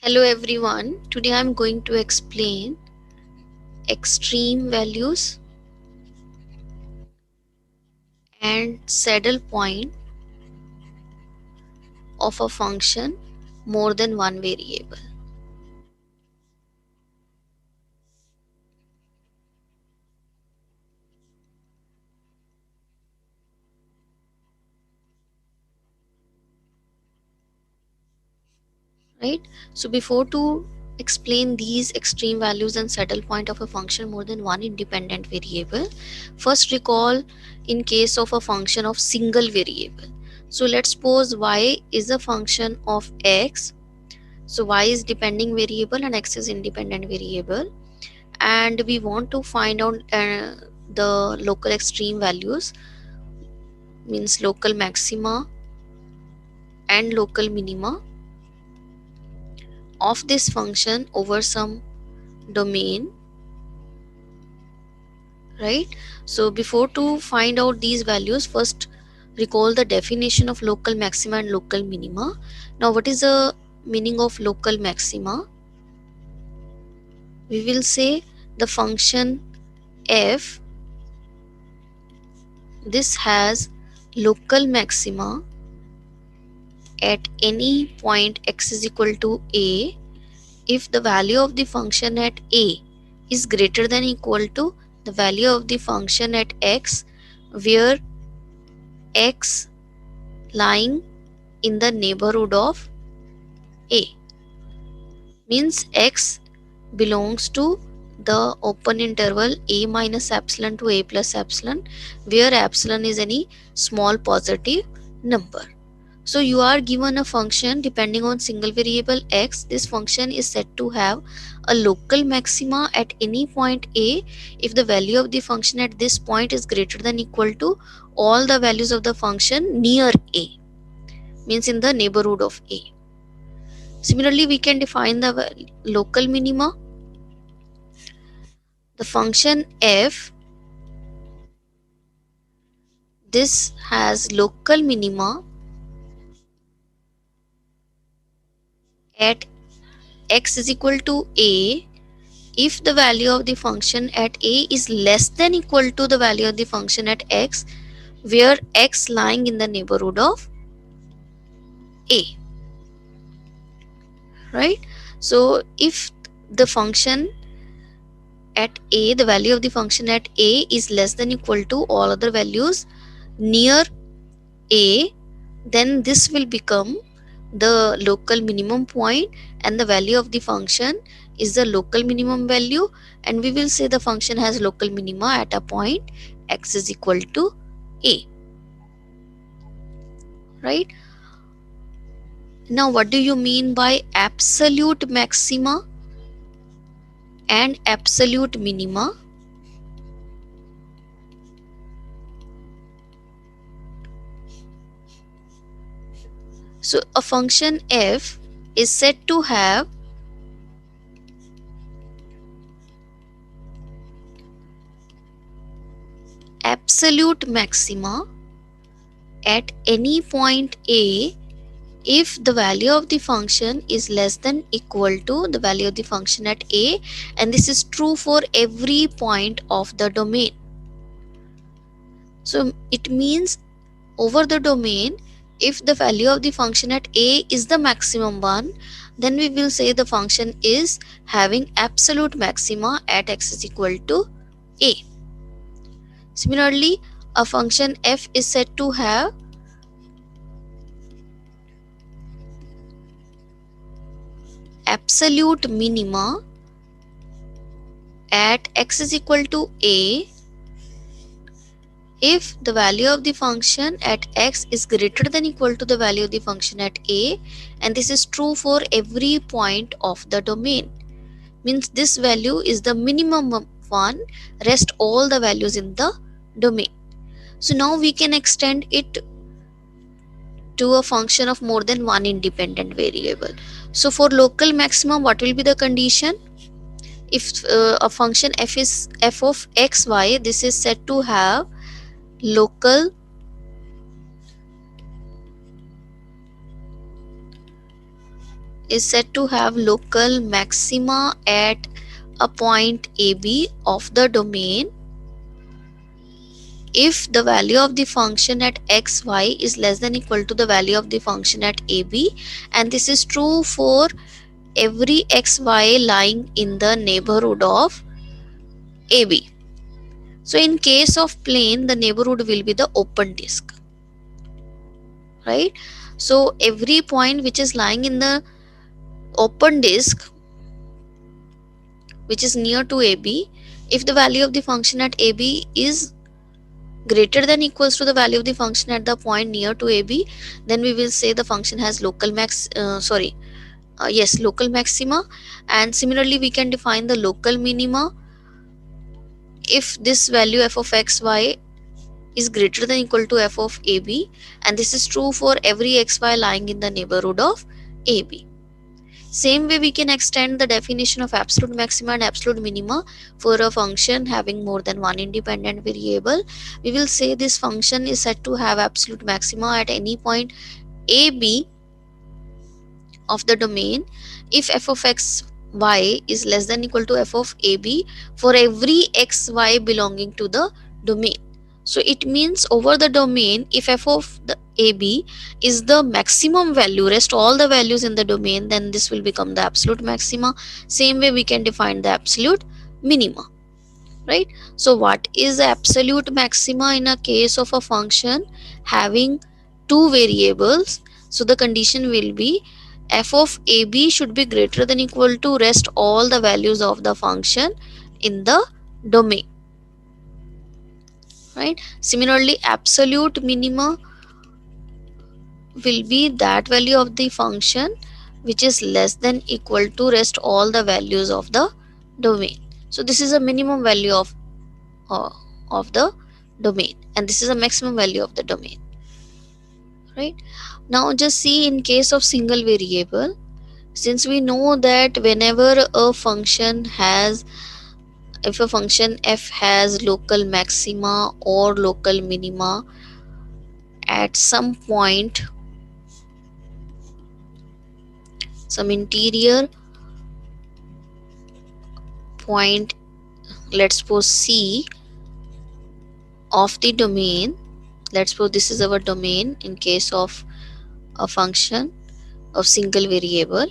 Hello everyone, today I am going to explain extreme values and saddle point of a function more than one variable. Right? So before to explain these extreme values and saddle point of a function more than one independent variable, first recall in case of a function of single variable. So let's suppose y is a function of x. So y is depending variable and x is independent variable, and we want to find out the local extreme values, means local maxima and local minima of this function over some domain, right? So before to find out these values, first recall the definition of local maxima and local minima. Now what is the meaning of local maxima? We will say the function f, this has local maxima at any point x is equal to a if the value of the function at a is greater than equal to the value of the function at x, where x lying in the neighborhood of a, means x belongs to the open interval a minus epsilon to a plus epsilon, where epsilon is any small positive number. So you are given a function depending on single variable x. This function is said to have a local maxima at any point a if the value of the function at this point is greater than equal to all the values of the function near a, means in the neighborhood of a. Similarly, we can define the local minima. The function f, this has local minima at x is equal to a if the value of the function at a is less than equal to the value of the function at x, where x lying in the neighborhood of a, right? So if the function at a, the value of the function at a is less than equal to all other values near a, then this will become the local minimum point, and the value of the function is the local minimum value, and we will say the function has local minima at a point x is equal to a, right? Now what do you mean by absolute maxima and absolute minima? So a function f is said to have absolute maxima at any point a if the value of the function is less than equal to the value of the function at a, and this is true for every point of the domain. So it means over the domain, if the value of the function at a is the maximum one, then we will say the function is having absolute maxima at x is equal to a. Similarly, a function f is said to have absolute minima at x is equal to a if the value of the function at x is greater than equal to the value of the function at a, and this is true for every point of the domain, means this value is the minimum one, rest all the values in the domain. So now we can extend it to a function of more than one independent variable. So for local maximum, what will be the condition? If a function f is f of x y, this is said to have local is said to have local maxima at a point AB of the domain if the value of the function at xy is less than equal to the value of the function at AB, and this is true for every xy lying in the neighborhood of AB. So in case of plane, the neighborhood will be the open disk, right? So every point which is lying in the open disk which is near to AB, if the value of the function at AB is greater than equals to the value of the function at the point near to AB, then we will say the function has local local maxima. And similarly we can define the local minima if this value f of xy is greater than equal to f of AB, and this is true for every xy lying in the neighborhood of AB. Same way we can extend the definition of absolute maxima and absolute minima for a function having more than one independent variable. We will say this function is said to have absolute maxima at any point AB of the domain if f of x y is less than equal to f of AB for every xy belonging to the domain. So it means over the domain, if f of the AB is the maximum value, rest all the values in the domain, then this will become the absolute maxima. Same way we can define the absolute minima, right? So what is the absolute maxima in a case of a function having two variables? So the condition will be f of AB should be greater than equal to rest all the values of the function in the domain, right? Similarly, absolute minima will be that value of the function which is less than equal to rest all the values of the domain. So this is a minimum value uh, of the domain, and this is a maximum value of the domain, right? Now just see in case of single variable, since we know that whenever a function has, if a function f has local maxima or local minima at some point, some interior point, let's suppose C of the domain, let's suppose this is our domain in case of a function of single variable.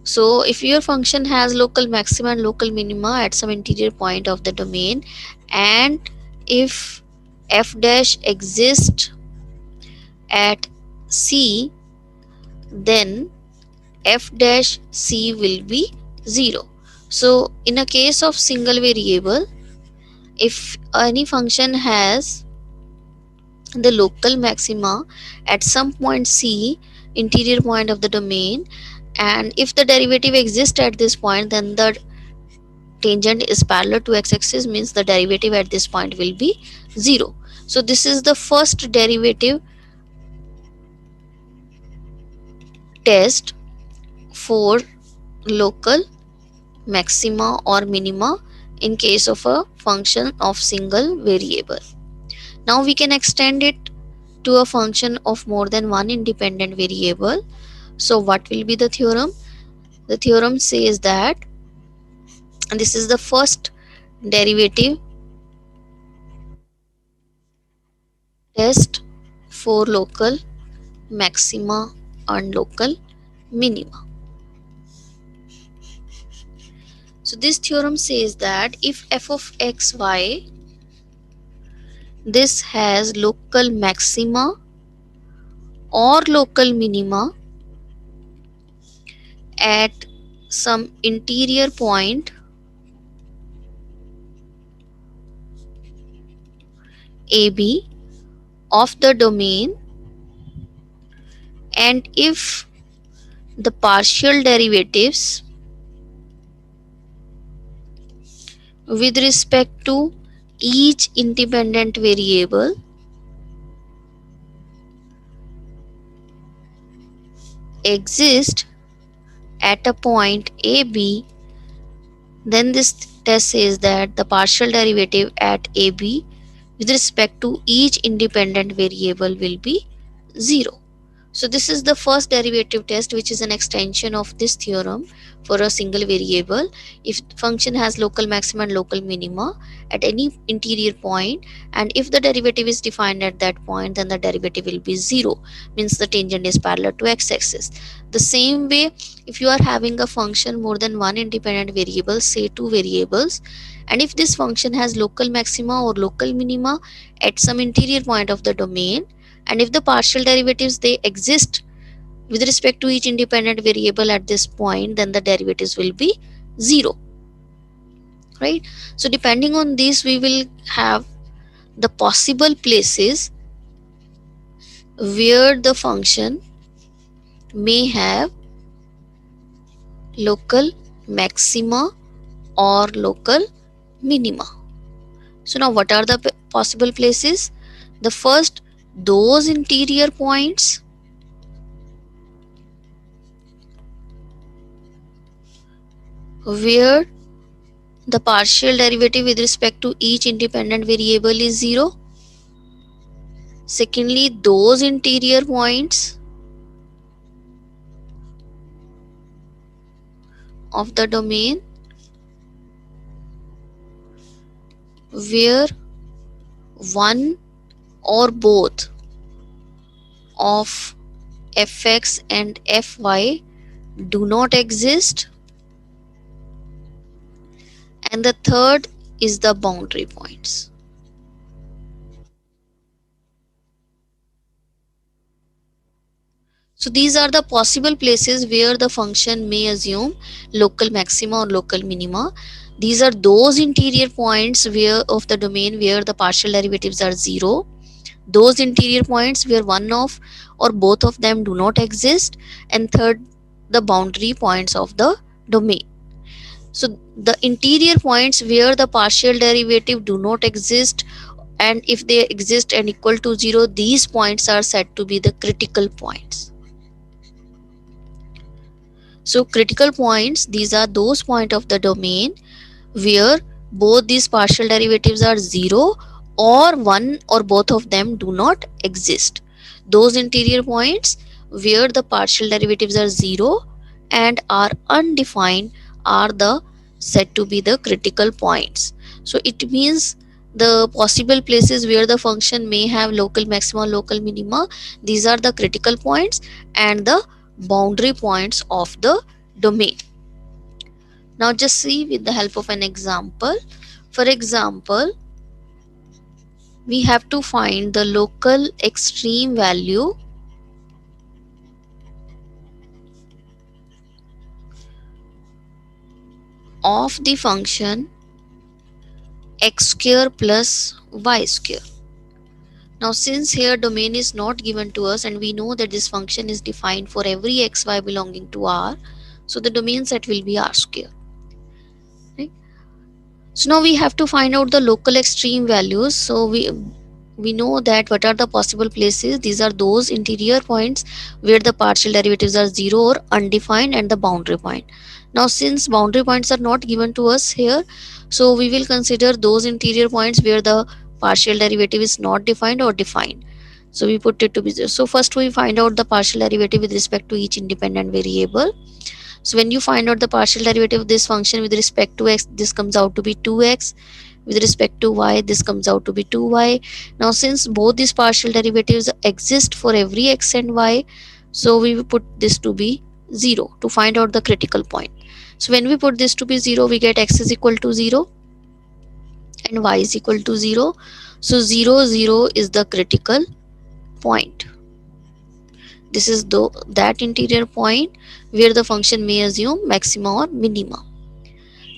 So if your function has local maxima and local minima at some interior point of the domain, and if f dash exists at C, then f dash C will be 0. So in a case of single variable, if any function has the local maxima at some point C, interior point of the domain, and if the derivative exists at this point, then the tangent is parallel to x-axis, means the derivative at this point will be 0. So this is the first derivative test for local maxima or minima in case of a function of single variable. Now we can extend it to a function of more than one independent variable. So what will be the theorem? The theorem says that, and this is the first derivative test for local maxima and local minima. So this theorem says that if f of xy, this has local maxima or local minima at some interior point AB of the domain, and if the partial derivatives with respect to each independent variable exist at a point AB, then this test says that the partial derivative at AB with respect to each independent variable will be 0. So this is the first derivative test, which is an extension of this theorem for a single variable. If function has local maxima and local minima at any interior point, and if the derivative is defined at that point, then the derivative will be 0, means the tangent is parallel to x-axis. The same way, if you are having a function more than one independent variable, say two variables, and if this function has local maxima or local minima at some interior point of the domain, and if the partial derivatives they exist with respect to each independent variable at this point, then the derivatives will be 0, right? So depending on this, we will have the possible places where the function may have local maxima or local minima. So now what are the possible places? The first, those interior points where the partial derivative with respect to each independent variable is 0. Secondly, those interior points of the domain where one or both of fx and fy do not exist. And the third is the boundary points. So these are the possible places where the function may assume local maxima or local minima. These are those interior points where of the domain where the partial derivatives are 0. Those interior points where one of or both of them do not exist. And third, the boundary points of the domain. So the interior points where the partial derivative do not exist, and if they exist and equal to 0, these points are said to be the critical points. So critical points, these are those points of the domain where both these partial derivatives are 0 or one or both of them do not exist. Those interior points where the partial derivatives are 0 and are undefined are the said to be the critical points. So it means the possible places where the function may have local maxima, local minima, these are the critical points and the boundary points of the domain. Now just see with the help of an example. For example, we have to find the local extreme value of the function x square plus y square. Now since here domain is not given to us and we know that this function is defined for every xy belonging to R, so the domain set will be R square. Right? So now we have to find out the local extreme values. So we know that what are the possible places. These are those interior points where the partial derivatives are 0 or undefined, and the boundary point. Now since boundary points are not given to us here, so we will consider those interior points where the partial derivative is not defined or defined. So we put it to be 0. So first we find out the partial derivative with respect to each independent variable. So when you find out the partial derivative of this function with respect to x, this comes out to be 2x. With respect to y, this comes out to be 2y. Now since both these partial derivatives exist for every x and y, so we will put this to be 0 to find out the critical point. So when we put this to be 0, we get x is equal to 0 and y is equal to 0. So 0, 0 is the critical point. This is that interior point where the function may assume maxima or minima.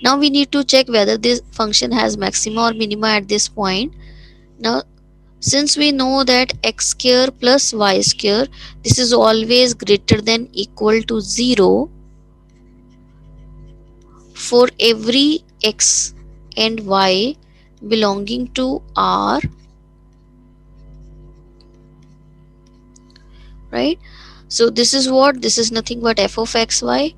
Now we need to check whether this function has maxima or minima at this point. Now since we know that x square plus y square, this is always greater than equal to 0 for every x and y belonging to R, right? So this is what, this is nothing but f of xy,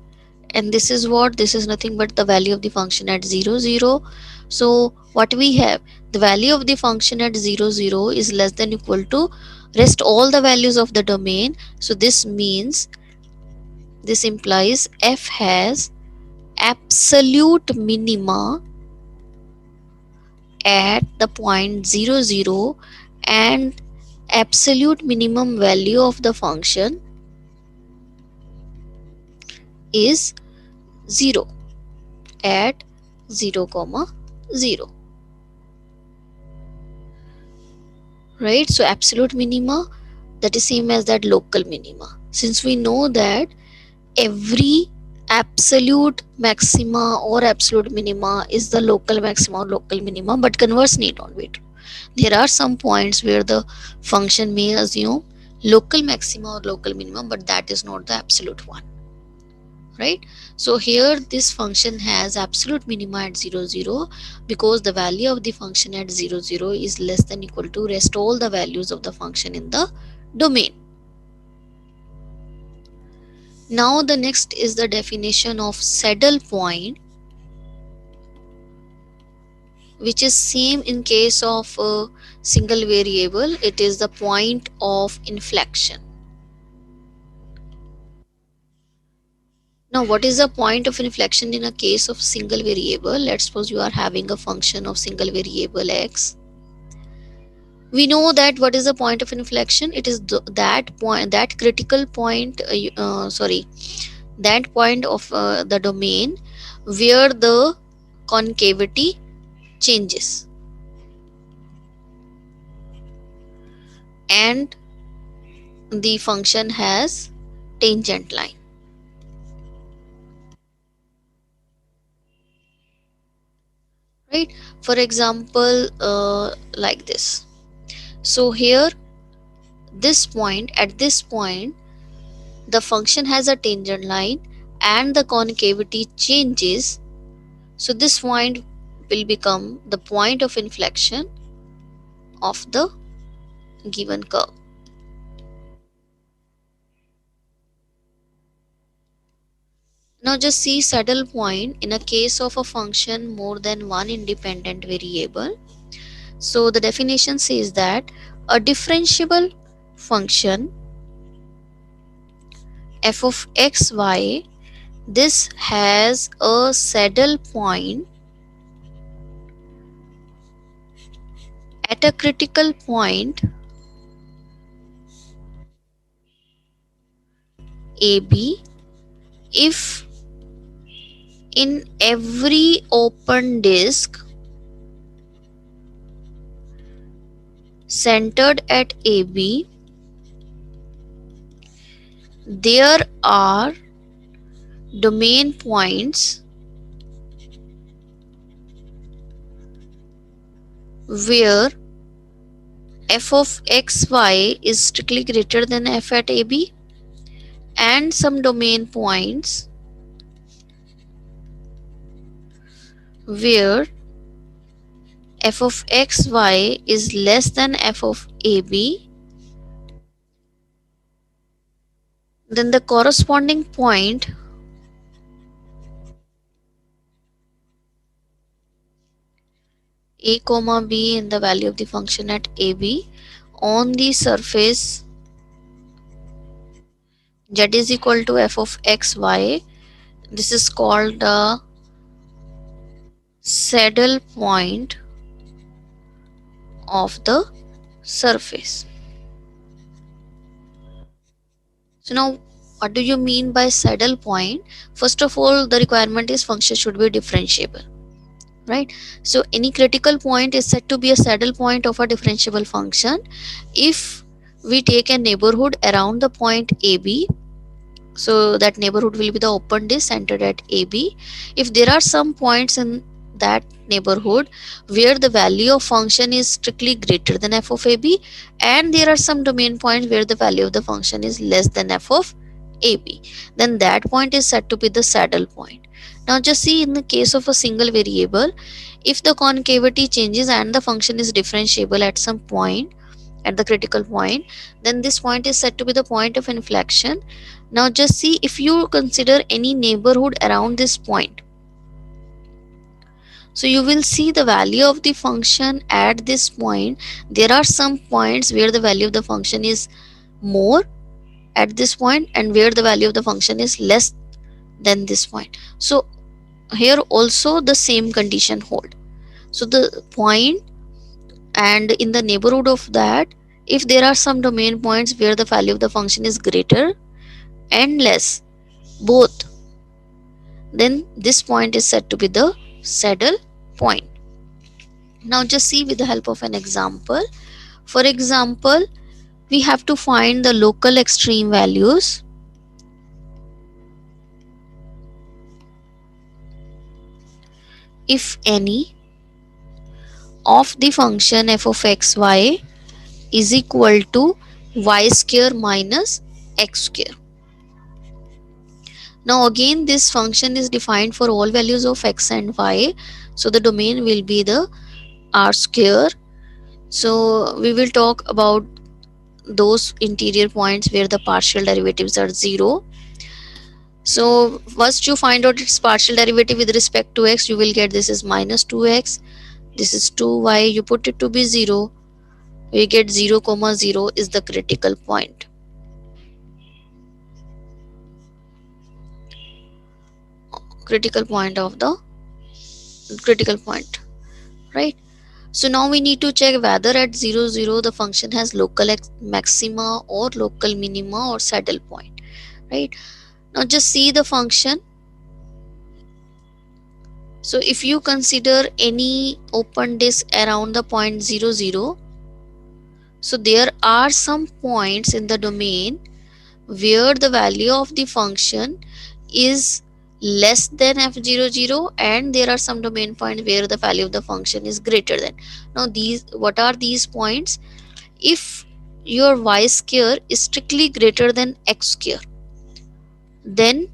and this is what, this is nothing but the value of the function at 0 0. So what we have, the value of the function at 0 0 is less than equal to rest all the values of the domain. So this means, this implies f has absolute minima at the point 0 0, and absolute minimum value of the function is 0 at 0 comma 0, right? So absolute minima, that is same as that local minima. Since we know that every absolute maxima or absolute minima is the local maxima or local minima, but converse need not be true. There are some points where the function may assume local maxima or local minimum, but that is not the absolute one, right? So here this function has absolute minima at 0 0, because the value of the function at 0 0 is less than equal to rest all the values of the function in the domain. Now the next is the definition of saddle point, which is same in case of a single variable. It is the point of inflection. Now what is the point of inflection in a case of single variable? Let's suppose you are having a function of single variable x. We know that what is the point of inflection? It is that point, that critical point, that point of the domain where the concavity changes and the function has tangent line, right? For example, like this. So here, this point, at this point, the function has a tangent line and the concavity changes. So this point will become the point of inflection of the given curve. Now just see saddle point in a case of a function more than one independent variable. So the definition says that a differentiable function f of x y, this has a saddle point at a critical point AB if in every open disk centered at AB there are domain points where f of xy is strictly greater than f at AB, and some domain points where f of xy is less than f of AB, then the corresponding point a comma b in the value of the function at AB on the surface z is equal to f of xy. This is called the saddle point of the surface. So now what do you mean by saddle point? First of all, the requirement is function should be differentiable, right? So any critical point is said to be a saddle point of a differentiable function if we take a neighborhood around the point AB. So that neighborhood will be the open disk centered at AB. If there are some points in that neighborhood where the value of function is strictly greater than f of AB, and there are some domain points where the value of the function is less than f of AB, then that point is said to be the saddle point. Now just see, in the case of a single variable, if the concavity changes and the function is differentiable at some point, at the critical point, then this point is said to be the point of inflection. Now just see, if you consider any neighborhood around this point, so you will see the value of the function at this point. There are some points where the value of the function is more at this point and where the value of the function is less than this point. So here also the same condition hold. So the point and in the neighborhood of that, if there are some domain points where the value of the function is greater and less, both, then this point is said to be the saddle point. Now just see with the help of an example. For example, we have to find the local extreme values if any of the function f of xy is equal to y square minus x square. Now again this function is defined for all values of x and y, so the domain will be the r square. So we will talk about those interior points where the partial derivatives are 0. So first you find out its partial derivative with respect to x, you will get this is minus 2x, this is 2y, you put it to be 0, we get 0 comma 0 is the critical point. Critical point of the critical point, right? So now we need to check whether at 0 0 the function has local maxima or local minima or saddle point, right? Now just see the function. So if you consider any open disk around the point 0 0, so there are some points in the domain where the value of the function is less than f00 and there are some domain points where the value of the function is greater than. Now these, what are these points? If your y square is strictly greater than x square, then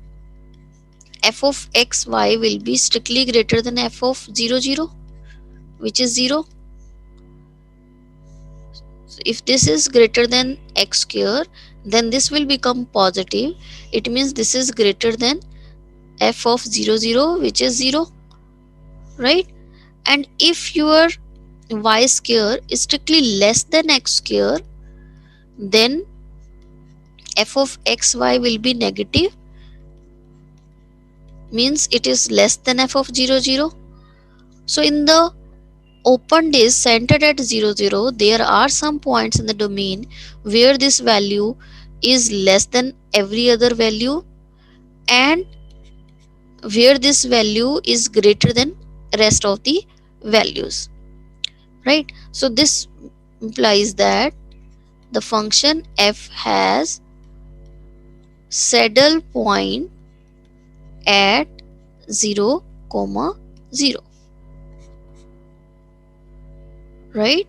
f of xy will be strictly greater than f of 0 which is 0. So if this is greater than x square, then this will become positive. It means this is greater than f of 0 which is 0, right? And if your y square is strictly less than x square, then f of xy will be negative, means it is less than f of 0. So in the open disk centered at 0 there are some points in the domain where this value is less than every other value and where this value is greater than rest of the values, right? So this implies that the function f has saddle point at 0 comma 0, right?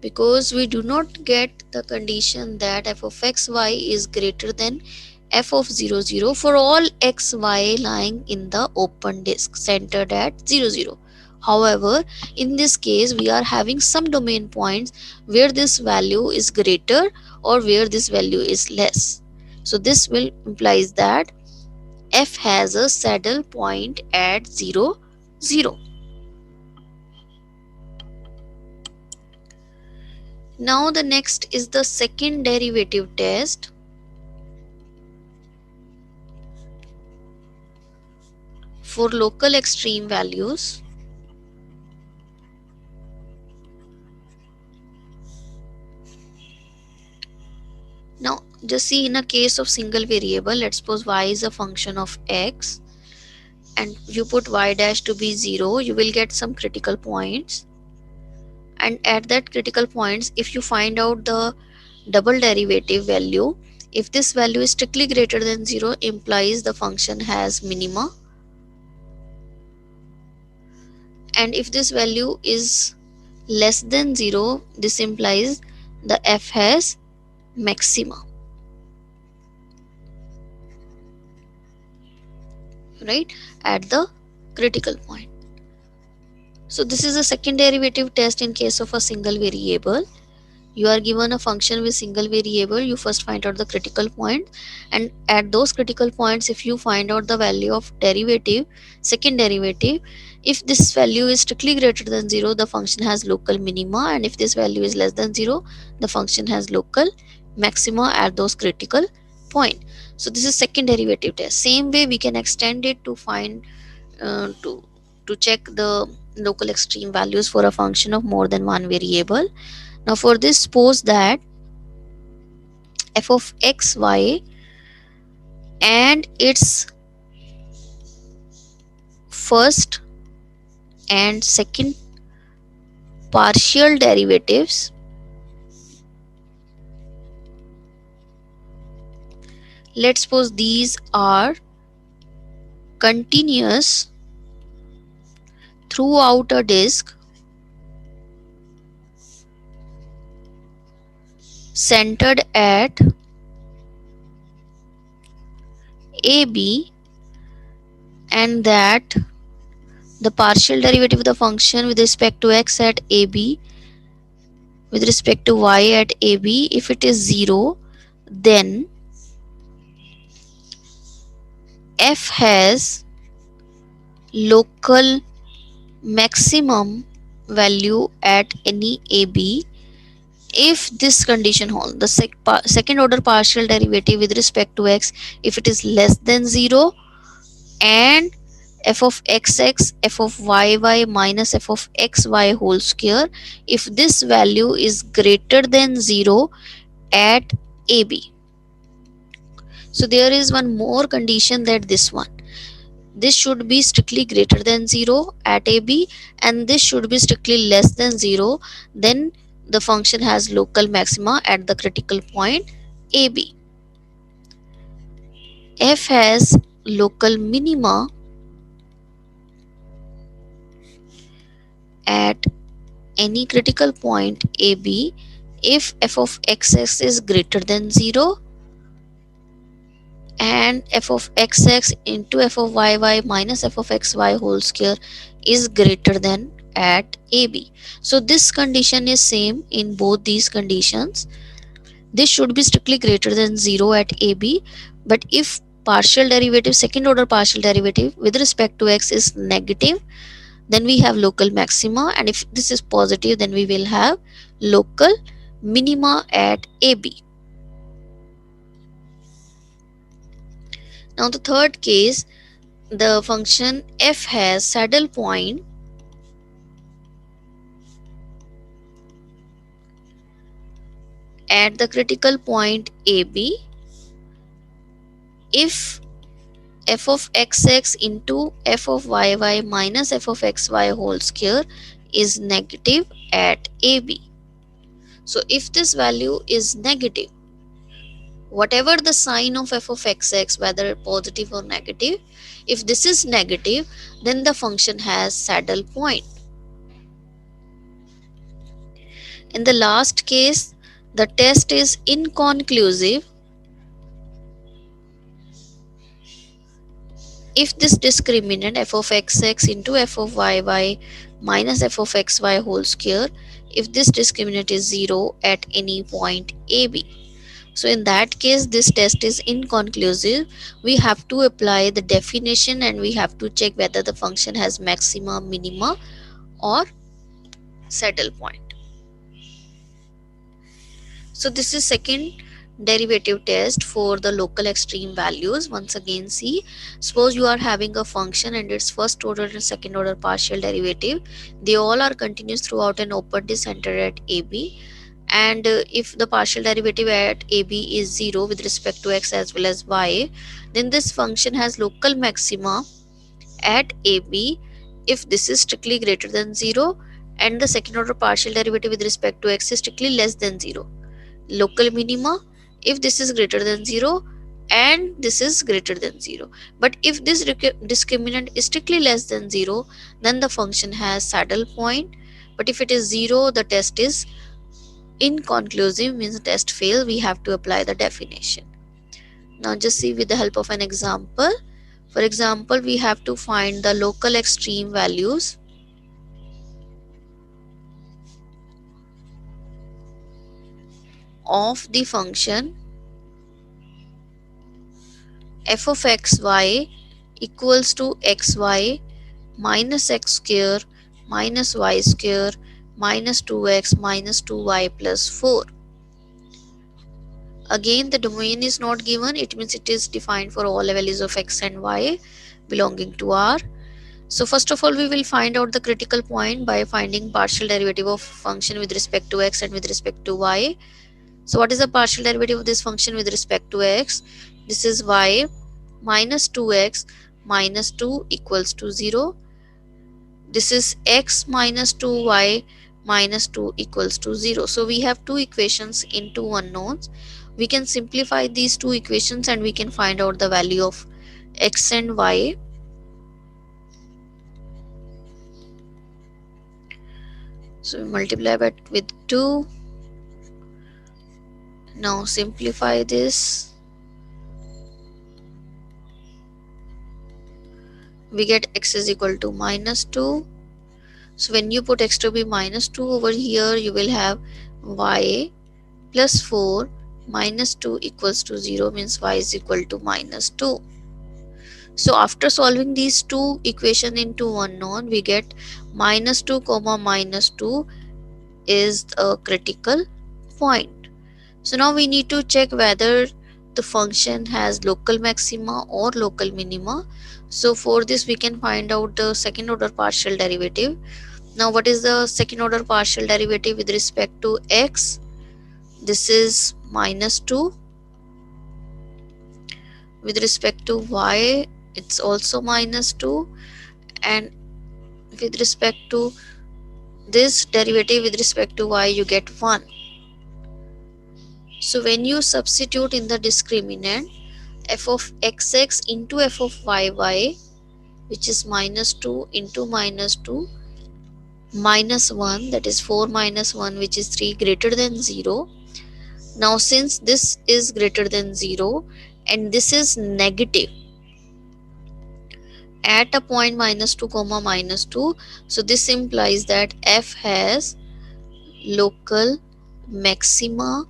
Because we do not get the condition that f of xy is greater than f of 0 for all xy lying in the open disk centered at 0. However, in this case we are having some domain points where this value is greater or where this value is less. So this will implies that f has a saddle point at 0 0. Now the next is the second derivative test. For local extreme values. Now just see, in a case of single variable, let's suppose y is a function of x and you put y dash to be 0, you will get some critical points, and at that critical points if you find out the double derivative value, if this value is strictly greater than 0 implies the function has minima, and if this value is less than 0 this implies the f has maxima, right, at the critical point. So this is a second derivative test in case of a single variable. You are given a function with single variable, you first find out the critical point, and at those critical points, if you find out the value of derivative, second derivative, if this value is strictly greater than 0, the function has local minima, and if this value is less than 0, the function has local maxima at those critical point. So this is second derivative test. Same way we can extend it to find to check the local extreme values for a function of more than one variable. Now for this, suppose that f of x, y and its first and second partial derivatives let's suppose these are continuous throughout a disk centered at AB, and that the partial derivative of the function with respect to x at AB with respect to y at AB, if it is 0, then f has local maximum value at any AB if this condition holds. The second order partial derivative with respect to x, if it is less than 0, and f of xx, f of yy minus f of xy whole square, if this value is greater than 0 at AB. So there is one more condition, that this should be strictly greater than 0 at AB, and this should be strictly less than 0, then the function has local maxima at the critical point AB. F has local minima at any critical point AB if f of xx is greater than 0 and f of xx into f of yy minus f of xy whole square is greater than at AB. So this condition is same in both these conditions. This should be strictly greater than 0 at AB, but if partial derivative, second order partial derivative with respect to x is negative, then we have local maxima, and if this is positive, then we will have local minima at AB. Now the third case, the function f has saddle point at the critical point AB if f of xx into f of yy minus f of xy whole square is negative at AB. So if this value is negative, whatever the sign of f of xx, whether positive or negative, if this is negative, then the function has saddle point. In the last case, the test is inconclusive if this discriminant f of xx into f of yy minus f of xy whole square, if this discriminant is 0 at any point AB. So in that case, this test is inconclusive. We have to apply the definition and we have to check whether the function has maxima, minima or saddle point. So this is second derivative test for the local extreme values. Once again, see, suppose you are having a function and its first order and second order partial derivative, they all are continuous throughout an open disk centered at AB, and if the partial derivative at AB is 0 with respect to x as well as y, then this function has local maxima at AB if this is strictly greater than 0 and the second order partial derivative with respect to x is strictly less than 0. Local minima if this is greater than 0 and this is greater than 0. But if this discriminant is strictly less than 0, then the function has saddle point. But if it is 0, the test is inconclusive, means the test fail. We have to apply the definition. Now just see with the help of an example. For example, we have to find the local extreme values of the function f of xy equals to xy minus x square minus y square minus 2x minus 2y plus 4. Again, the domain is not given, it means it is defined for all values of x and y belonging to R. So first of all, we will find out the critical point by finding partial derivative of function with respect to x and with respect to y. So what is the partial derivative of this function with respect to x? This is y minus 2x minus 2 equals to 0. This is x minus 2y minus 2 equals to 0. So we have two equations in two unknowns. We can simplify these two equations and we can find out the value of x and y. So we multiply that with 2. Now simplify this. We get x is equal to minus 2. So when you put x to be minus 2 over here, you will have y plus 4 minus 2 equals to 0, means y is equal to minus 2. So after solving these two equations into unknown, we get minus 2 comma minus 2 is a critical point. So now we need to check whether the function has local maxima or local minima. So for this we can find out the second order partial derivative. Now what is the second order partial derivative with respect to x? This is minus 2. With respect to y, it's also minus 2. And with respect to this derivative with respect to y, you get 1. So when you substitute in the discriminant f of xx into f of yy, which is minus 2 into minus 2 minus 1, that is 4 minus 1, which is 3, greater than 0. Now since this is greater than 0 and this is negative at a point minus 2 comma minus 2, so this implies that f has local maxima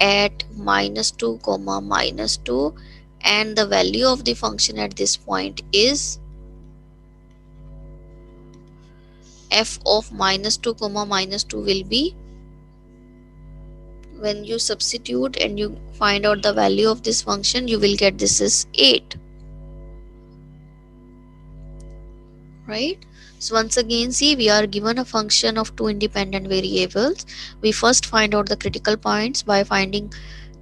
at minus 2 comma minus 2, and the value of the function at this point is f of minus 2 comma minus 2 will be, when you substitute and you find out the value of this function, you will get this is 8, right? So once again, see, we are given a function of two independent variables. We first find out the critical points by finding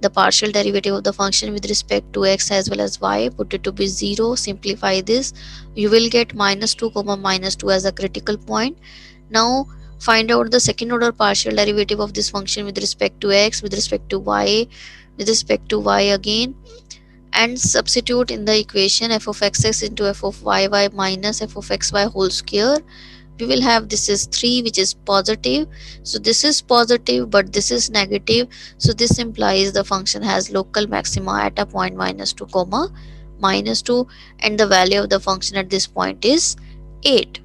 the partial derivative of the function with respect to x as well as y, put it to be 0, simplify this, you will get minus 2 comma minus 2 as a critical point. Now find out the second order partial derivative of this function with respect to x, with respect to y, with respect to y again, and substitute in the equation f of xx into f of yy minus f of xy whole square. We will have this is 3, which is positive. So this is positive but this is negative, so this implies the function has local maxima at a point minus 2 comma minus 2, and the value of the function at this point is 8.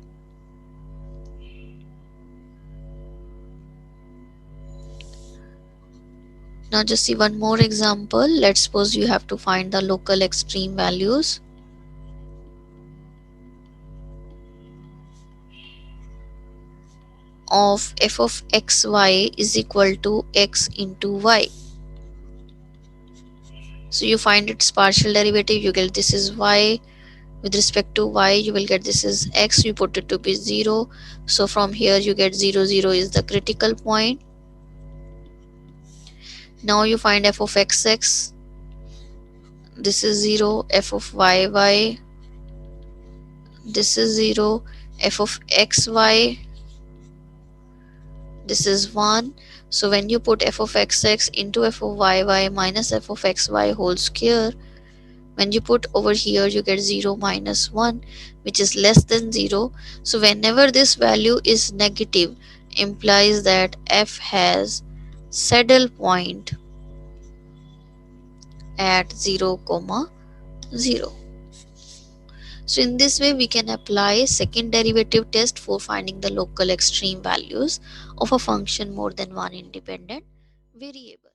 Now just see one more example. Let's suppose you have to find the local extreme values. Of f of xy is equal to x into y. So you find its partial derivative, you get this is y. With respect to y, you will get this is x, you put it to be 0. So from here you get 0, 0 is the critical point. Now you find f of xx, this is 0, f of yy, this is 0, f of xy, this is 1. So when you put f of xx into f of yy minus f of xy whole square, when you put over here you get 0 minus 1, which is less than 0. So whenever this value is negative, implies that f has saddle point at 0 comma 0. So in this way we can apply second derivative test for finding the local extreme values of a function more than one independent variable.